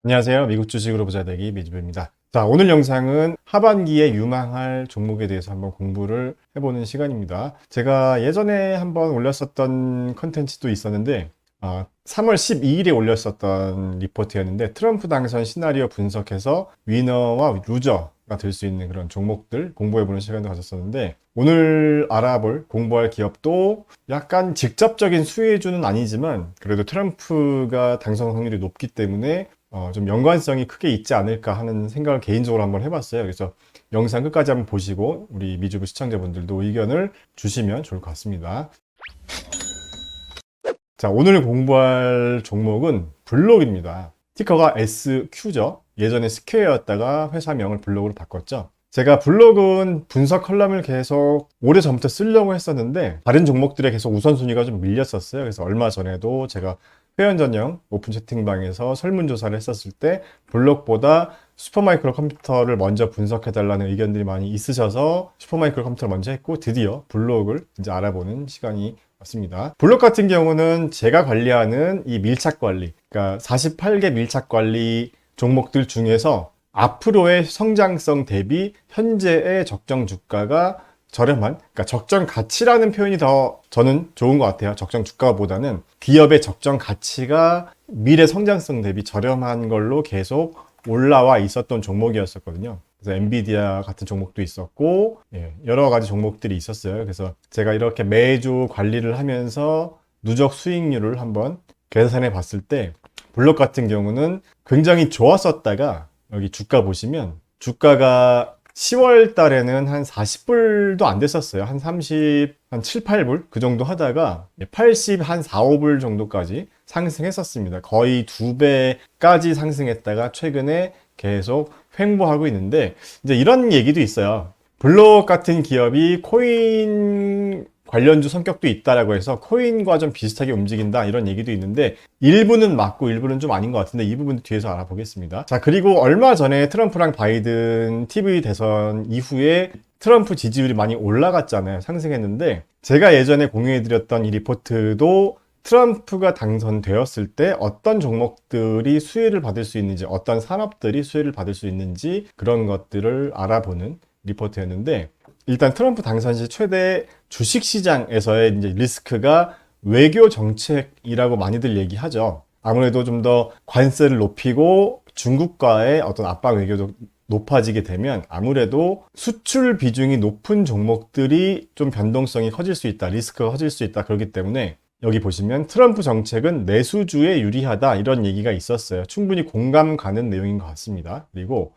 안녕하세요. 미국 주식으로 부자 되기 미주입니다. 자, 오늘 영상은 하반기에 유망할 종목에 대해서 한번 공부를 해보는 시간입니다. 제가 예전에 한번 올렸었던 컨텐츠도 있었는데 3월 12일에 올렸었던 리포트였는데 트럼프 당선 시나리오 분석해서 위너와 루저가 될 수 있는 그런 종목들 공부해보는 시간도 가졌었는데 오늘 알아볼 공부할 기업도 약간 직접적인 수혜주는 아니지만 그래도 트럼프가 당선 확률이 높기 때문에 좀 연관성이 크게 있지 않을까 하는 생각을 개인적으로 한번 해봤어요. 그래서 영상 끝까지 한번 보시고 우리 미주부 시청자분들도 의견을 주시면 좋을 것 같습니다. 자, 오늘 공부할 종목은 블록입니다. 티커가 SQ죠. 예전에 스퀘어였다가 회사명을 블록으로 바꿨죠. 제가 블록은 분석 컬럼을 계속 오래전부터 쓰려고 했었는데 다른 종목들에 계속 우선순위가 좀 밀렸었어요. 그래서 얼마 전에도 제가 회원 전용 오픈 채팅방에서 설문조사를 했었을 때 블록보다 슈퍼마이크로 컴퓨터를 먼저 분석해달라는 의견들이 많이 있으셔서 슈퍼마이크로 컴퓨터를 먼저 했고 드디어 블록을 이제 알아보는 시간이 왔습니다. 블록 같은 경우는 제가 관리하는 이 밀착 관리, 그러니까 48개 밀착 관리 종목들 중에서 앞으로의 성장성 대비 현재의 적정 주가가 저렴한, 그러니까 적정 가치라는 표현이 더 저는 좋은 것 같아요. 적정 주가보다는 기업의 적정 가치가 미래 성장성 대비 저렴한 걸로 계속 올라와 있었던 종목이었었거든요. 그래서 엔비디아 같은 종목도 있었고 여러 가지 종목들이 있었어요. 그래서 제가 이렇게 매주 관리를 하면서 누적 수익률을 한번 계산해 봤을 때 블록 같은 경우는 굉장히 좋았었다가 여기 주가 보시면 주가가 10월 달에는 한 40불도 안 됐었어요. 한 30, 한 7, 8불 그 정도 하다가 80, 한 4, 5불 정도까지 상승했었습니다. 거의 2배까지 상승했다가 최근에 계속 횡보하고 있는데 이제 이런 얘기도 있어요. 블록 같은 기업이 코인 관련주 성격도 있다라고 해서 코인과 좀 비슷하게 움직인다 이런 얘기도 있는데 일부는 맞고 일부는 좀 아닌 것 같은데 이 부분도 뒤에서 알아보겠습니다. 자, 그리고 얼마 전에 트럼프랑 바이든 TV 대선 이후에 트럼프 지지율이 많이 올라갔잖아요. 상승했는데 제가 예전에 공유해드렸던 이 리포트도 트럼프가 당선되었을 때 어떤 종목들이 수혜를 받을 수 있는지 어떤 산업들이 수혜를 받을 수 있는지 그런 것들을 알아보는 리포트였는데 일단 트럼프 당선 시 최대 주식시장에서의 이제 리스크가 외교 정책이라고 많이들 얘기하죠. 아무래도 좀 더 관세를 높이고 중국과의 어떤 압박 외교도 높아지게 되면 아무래도 수출 비중이 높은 종목들이 좀 변동성이 커질 수 있다, 리스크가 커질 수 있다. 그렇기 때문에 여기 보시면 트럼프 정책은 내수주에 유리하다 이런 얘기가 있었어요. 충분히 공감 가는 내용인 것 같습니다. 그리고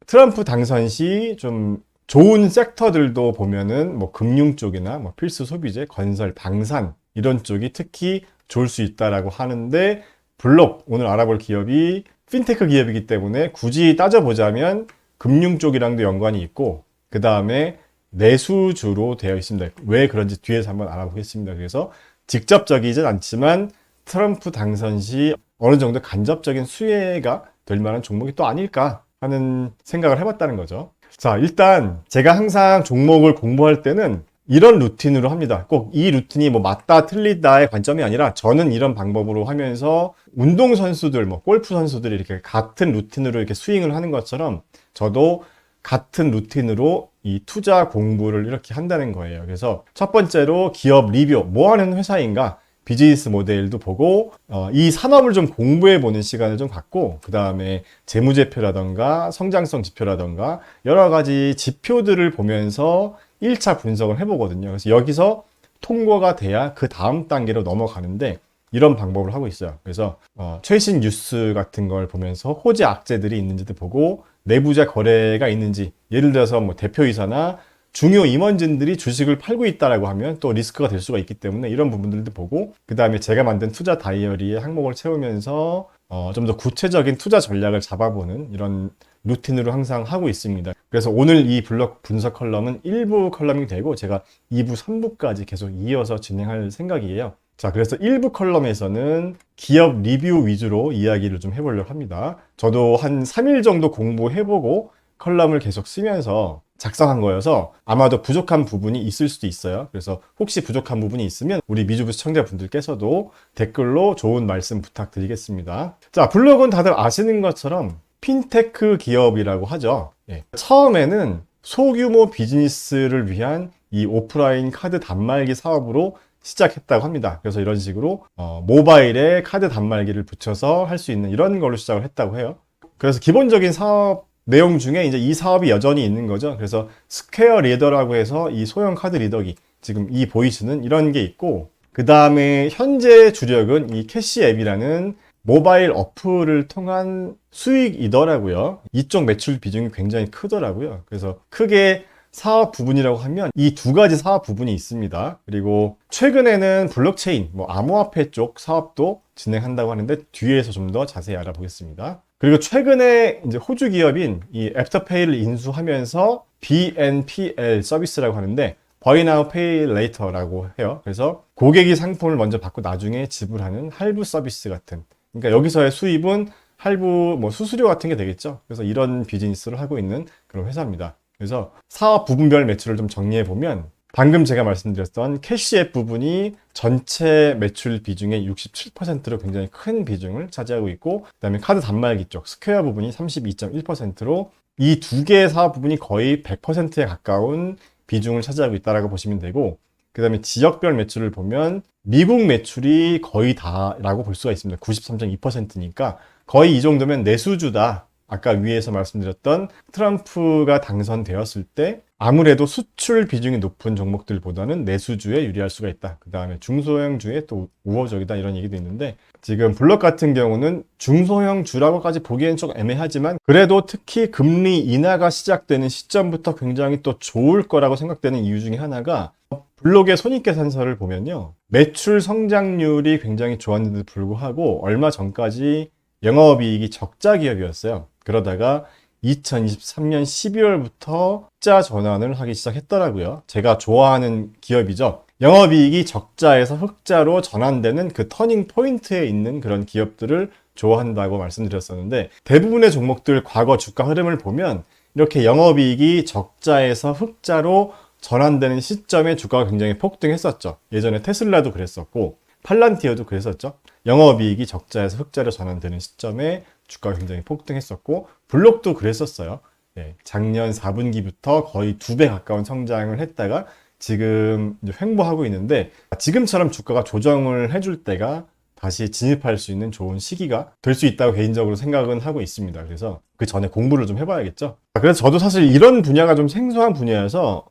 트럼프 당선 시 좀 좋은 섹터들도 보면은 뭐 금융 쪽이나 뭐 필수 소비재, 건설, 방산 이런 쪽이 특히 좋을 수 있다라고 하는데 블록 오늘 알아볼 기업이 핀테크 기업이기 때문에 굳이 따져보자면 금융 쪽이랑도 연관이 있고 그 다음에 내수주로 되어 있습니다. 왜 그런지 뒤에서 한번 알아보겠습니다. 그래서 직접적이진 않지만 트럼프 당선 시 어느 정도 간접적인 수혜가 될 만한 종목이 또 아닐까 하는 생각을 해봤다는 거죠. 자, 일단 제가 항상 종목을 공부할 때는 이런 루틴으로 합니다. 꼭 이 루틴이 뭐 맞다 틀리다의 관점이 아니라 저는 이런 방법으로 하면서 운동선수들, 뭐 골프 선수들이 이렇게 같은 루틴으로 이렇게 스윙을 하는 것처럼 저도 같은 루틴으로 이 투자 공부를 이렇게 한다는 거예요. 그래서 첫 번째로 기업 리뷰, 뭐 하는 회사인가? 비즈니스 모델도 보고 이 산업을 좀 공부해 보는 시간을 좀 갖고 그 다음에 재무제표라던가 성장성 지표라던가 여러 가지 지표들을 보면서 1차 분석을 해보거든요. 그래서 여기서 통과가 돼야 그 다음 단계로 넘어가는데 이런 방법을 하고 있어요. 그래서 최신 뉴스 같은 걸 보면서 호재 악재들이 있는지도 보고 내부자 거래가 있는지 예를 들어서 뭐 대표이사나 중요 임원진들이 주식을 팔고 있다라고 하면 또 리스크가 될 수가 있기 때문에 이런 부분들도 보고 그 다음에 제가 만든 투자 다이어리에 항목을 채우면서 좀 더 구체적인 투자 전략을 잡아보는 이런 루틴으로 항상 하고 있습니다. 그래서 오늘 이 블록 분석 컬럼은 1부 컬럼이 되고 제가 2부, 3부까지 계속 이어서 진행할 생각이에요. 자, 그래서 1부 컬럼에서는 기업 리뷰 위주로 이야기를 좀 해보려고 합니다. 저도 한 3일 정도 공부해보고 컬럼을 계속 쓰면서 작성한 거여서 아마도 부족한 부분이 있을 수도 있어요. 그래서 혹시 부족한 부분이 있으면 우리 미주부 시청자분들께서도 댓글로 좋은 말씀 부탁드리겠습니다. 자, 블록은 다들 아시는 것처럼 핀테크 기업이라고 하죠. 예. 처음에는 소규모 비즈니스를 위한 이 오프라인 카드 단말기 사업으로 시작했다고 합니다. 그래서 이런 식으로 모바일에 카드 단말기를 붙여서 할 수 있는 이런 걸로 시작을 했다고 해요. 그래서 기본적인 사업 내용 중에 이제 이 사업이 여전히 있는 거죠. 그래서 스퀘어 리더라고 해서 이 소형 카드 리더기, 지금 이 보이시는 이런 게 있고, 그 다음에 현재 주력은 이 캐시 앱이라는 모바일 어플을 통한 수익이더라고요. 이쪽 매출 비중이 굉장히 크더라고요. 그래서 크게 사업 부분이라고 하면 이 두 가지 사업 부분이 있습니다. 그리고 최근에는 블록체인, 암호화폐 쪽 사업도 진행한다고 하는데 뒤에서 좀 더 자세히 알아보겠습니다. 그리고 최근에 이제 호주 기업인 이 애프터페이를 인수하면서 BNPL 서비스라고 하는데 Buy Now Pay Later라고 해요. 그래서 고객이 상품을 먼저 받고 나중에 지불하는 할부 서비스 같은, 그러니까 여기서의 수입은 할부 수수료 같은 게 되겠죠. 그래서 이런 비즈니스를 하고 있는 그런 회사입니다. 그래서 사업 부분별 매출을 좀 정리해 보면 방금 제가 말씀드렸던 캐시앱 부분이 전체 매출 비중의 67%로 굉장히 큰 비중을 차지하고 있고, 그 다음에 카드 단말기 쪽 스퀘어 부분이 32.1%로 이 두 개의 사업 부분이 거의 100%에 가까운 비중을 차지하고 있다고 보시면 되고, 그 다음에 지역별 매출을 보면 미국 매출이 거의 다라고 볼 수가 있습니다. 93.2%니까 거의 이 정도면 내수주다. 아까 위에서 말씀드렸던 트럼프가 당선되었을 때 아무래도 수출 비중이 높은 종목들보다는 내수주에 유리할 수가 있다. 그 다음에 중소형주에 또 우호적이다, 이런 얘기도 있는데, 지금 블록 같은 경우는 중소형주라고까지 보기엔 좀 애매하지만 그래도 특히 금리 인하가 시작되는 시점부터 굉장히 또 좋을 거라고 생각되는 이유 중에 하나가, 블록의 손익계산서를 보면요, 매출 성장률이 굉장히 좋았는데도 불구하고 얼마 전까지 영업이익이 적자 기업이었어요. 그러다가 2023년 12월부터 흑자 전환을 하기 시작했더라고요. 제가 좋아하는 기업이죠. 영업이익이 적자에서 흑자로 전환되는 그 터닝 포인트에 있는 그런 기업들을 좋아한다고 말씀드렸었는데, 대부분의 종목들 과거 주가 흐름을 보면 이렇게 영업이익이 적자에서 흑자로 전환되는 시점에 주가가 굉장히 폭등했었죠. 예전에 테슬라도 그랬었고 팔란티어도 그랬었죠. 영업이익이 적자에서 흑자로 전환되는 시점에 주가가 굉장히 폭등했었고, 블록도 그랬었어요. 네, 작년 4분기부터 거의 2배 가까운 성장을 했다가 지금 이제 횡보하고 있는데, 지금처럼 주가가 조정을 해줄 때가 다시 진입할 수 있는 좋은 시기가 될 수 있다고 개인적으로 생각은 하고 있습니다. 그래서 그 전에 공부를 좀 해봐야겠죠. 그래서 저도 사실 이런 분야가 좀 생소한 분야여서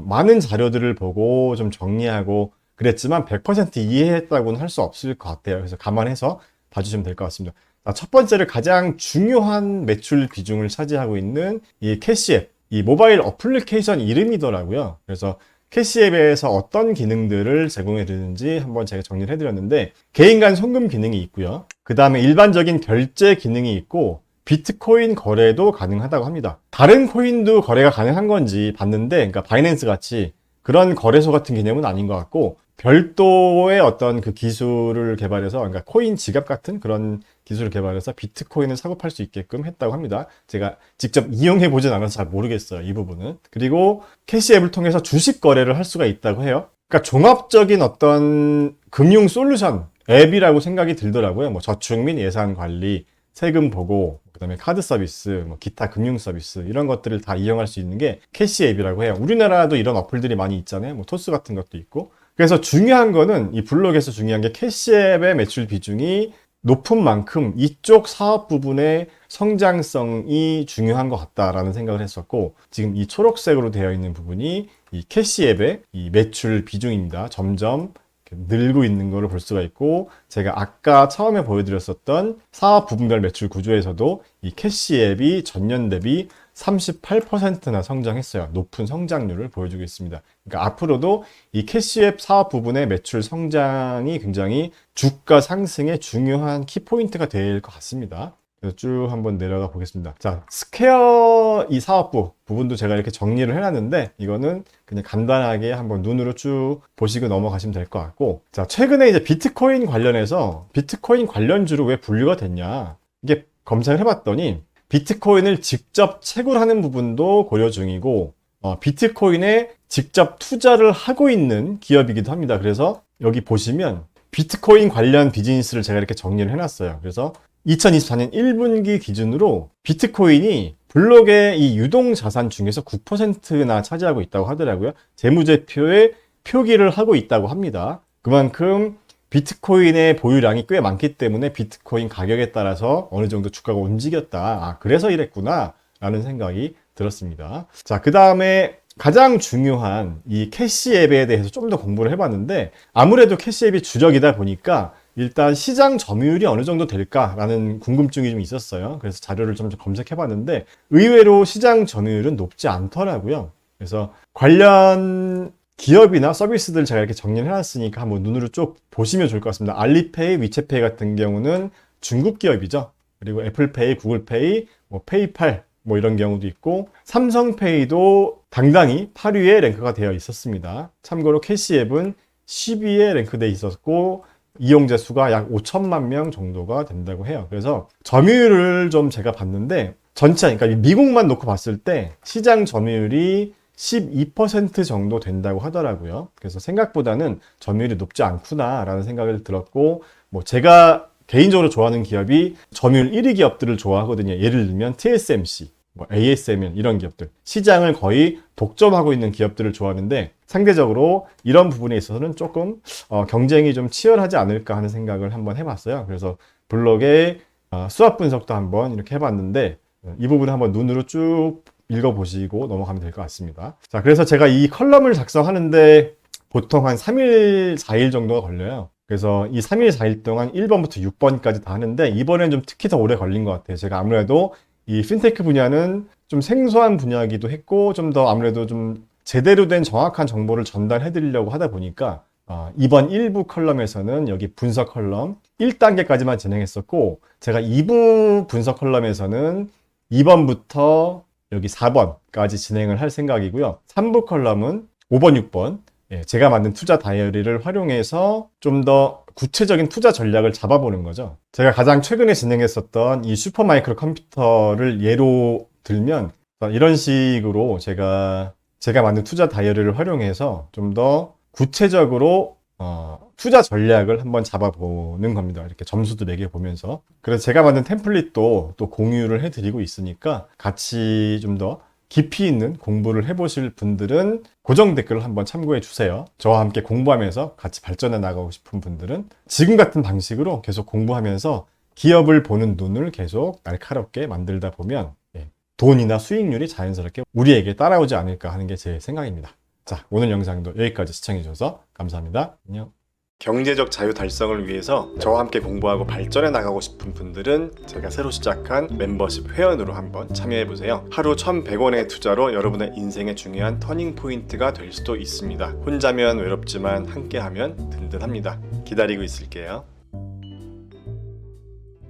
많은 자료들을 보고 좀 정리하고 그랬지만 100% 이해했다고는 할 수 없을 것 같아요. 그래서 감안해서 봐주시면 될 것 같습니다. 첫 번째로 가장 중요한 매출 비중을 차지하고 있는 이 캐시앱, 이 모바일 어플리케이션 이름이더라고요. 그래서 캐시앱에서 어떤 기능들을 제공해 드리는지 한번 제가 정리를 해드렸는데, 개인 간 송금 기능이 있고요. 그 다음에 일반적인 결제 기능이 있고, 비트코인 거래도 가능하다고 합니다. 다른 코인도 거래가 가능한 건지 봤는데, 그러니까 바이낸스 같이 그런 거래소 같은 개념은 아닌 것 같고, 별도의 어떤 그 기술을 개발해서, 그러니까 코인 지갑 같은 그런 기술을 개발해서 비트코인을 사고 팔 수 있게끔 했다고 합니다. 제가 직접 이용해 보진 않아서 잘 모르겠어요, 이 부분은. 그리고 캐시앱을 통해서 주식 거래를 할 수가 있다고 해요. 그러니까 종합적인 어떤 금융 솔루션 앱이라고 생각이 들더라고요. 저축 및 예산 관리, 세금 보고, 그다음에 카드 서비스, 기타 금융 서비스, 이런 것들을 다 이용할 수 있는 게 캐시앱이라고 해요. 우리나라도 이런 어플들이 많이 있잖아요. 토스 같은 것도 있고. 그래서 중요한 거는, 이 블록에서 중요한 게 캐시앱의 매출 비중이 높은 만큼 이쪽 사업 부분의 성장성이 중요한 것 같다라는 생각을 했었고, 지금 이 초록색으로 되어 있는 부분이 이 캐시앱의 이 매출 비중입니다. 점점 늘고 있는 것을 볼 수가 있고, 제가 아까 처음에 보여드렸었던 사업 부분별 매출 구조에서도 이 캐시앱이 전년 대비 38%나 성장했어요. 높은 성장률을 보여주고 있습니다. 그러니까 앞으로도 이 캐시앱 사업 부분의 매출 성장이 굉장히 주가 상승의 중요한 키포인트가 될 것 같습니다. 그래서 쭉 한번 내려가 보겠습니다. 자, 스퀘어 이 사업부 부분도 제가 이렇게 정리를 해놨는데, 이거는 그냥 간단하게 한번 눈으로 쭉 보시고 넘어가시면 될 것 같고, 자, 최근에 이제 비트코인 관련해서 비트코인 관련주로 왜 분류가 됐냐, 이게 검색을 해봤더니 비트코인을 직접 채굴하는 부분도 고려 중이고, 비트코인에 직접 투자를 하고 있는 기업이기도 합니다. 그래서 여기 보시면 비트코인 관련 비즈니스를 제가 이렇게 정리를 해놨어요. 그래서 2024년 1분기 기준으로 비트코인이 블록의 이 유동 자산 중에서 9%나 차지하고 있다고 하더라고요. 재무제표에 표기를 하고 있다고 합니다. 그만큼 비트코인의 보유량이 꽤 많기 때문에 비트코인 가격에 따라서 어느 정도 주가가 움직였다. 그래서 이랬구나 라는 생각이 들었습니다. 자, 그 다음에 가장 중요한 이 캐시 앱에 대해서 좀 더 공부를 해봤는데, 아무래도 캐시 앱이 주력이다 보니까 일단 시장 점유율이 어느 정도 될까라는 궁금증이 좀 있었어요. 그래서 자료를 좀 검색해봤는데 의외로 시장 점유율은 높지 않더라고요. 그래서 관련 기업이나 서비스들 제가 이렇게 정리를 해놨으니까 한번 눈으로 쭉 보시면 좋을 것 같습니다. 알리페이, 위챗페이 같은 경우는 중국 기업이죠. 그리고 애플페이, 구글페이, 페이팔 이런 경우도 있고, 삼성페이도 당당히 8위에 랭크가 되어 있었습니다. 참고로 캐시앱은 10위에 랭크되어 있었고 이용자 수가 약 5천만 명 정도가 된다고 해요. 그래서 점유율을 좀 제가 봤는데 전체, 그러니까 미국만 놓고 봤을 때 시장 점유율이 12% 정도 된다고 하더라고요. 그래서 생각보다는 점유율이 높지 않구나라는 생각을 들었고, 제가 개인적으로 좋아하는 기업이 점유율 1위 기업들을 좋아하거든요. 예를 들면 TSMC, ASML 이런 기업들, 시장을 거의 독점하고 있는 기업들을 좋아하는데 상대적으로 이런 부분에 있어서는 조금 경쟁이 좀 치열하지 않을까 하는 생각을 한번 해봤어요. 그래서 블록의 수합 분석도 한번 이렇게 해봤는데 이 부분을 한번 눈으로 쭉 읽어보시고 넘어가면 될 것 같습니다. 자, 그래서 제가 이 컬럼을 작성하는데 보통 한 3일, 4일 정도가 걸려요. 그래서 이 3일, 4일 동안 1번부터 6번까지 다 하는데 이번엔 좀 특히 더 오래 걸린 것 같아요. 제가 아무래도 이 핀테크 분야는 좀 생소한 분야이기도 했고 좀 더 아무래도 좀 제대로 된 정확한 정보를 전달해 드리려고 하다 보니까 이번 1부 컬럼에서는 여기 분석 컬럼 1단계까지만 진행했었고, 제가 2부 분석 컬럼에서는 2번부터 여기 4번까지 진행을 할 생각이고요. 3부 컬럼은 5번, 6번 제가 만든 투자 다이어리를 활용해서 좀 더 구체적인 투자 전략을 잡아보는 거죠. 제가 가장 최근에 진행했었던 이 슈퍼마이크로 컴퓨터를 예로 들면 이런 식으로 제가 만든 투자 다이어리를 활용해서 좀 더 구체적으로 투자 전략을 한번 잡아보는 겁니다. 이렇게 점수도 매겨보면서. 그래서 제가 만든 템플릿도 또 공유를 해드리고 있으니까 같이 좀 더 깊이 있는 공부를 해보실 분들은 고정 댓글을 한번 참고해 주세요. 저와 함께 공부하면서 같이 발전해 나가고 싶은 분들은 지금 같은 방식으로 계속 공부하면서 기업을 보는 눈을 계속 날카롭게 만들다 보면 돈이나 수익률이 자연스럽게 우리에게 따라오지 않을까 하는 게 제 생각입니다. 자, 오늘 영상도 여기까지 시청해 주셔서 감사합니다. 안녕. 경제적 자유 달성을 위해서 저와 함께 공부하고 발전해 나가고 싶은 분들은 제가 새로 시작한 멤버십 회원으로 한번 참여해보세요. 하루 1,100원의 투자로 여러분의 인생의 중요한 터닝 포인트가 될 수도 있습니다. 혼자면 외롭지만 함께하면 든든합니다. 기다리고 있을게요.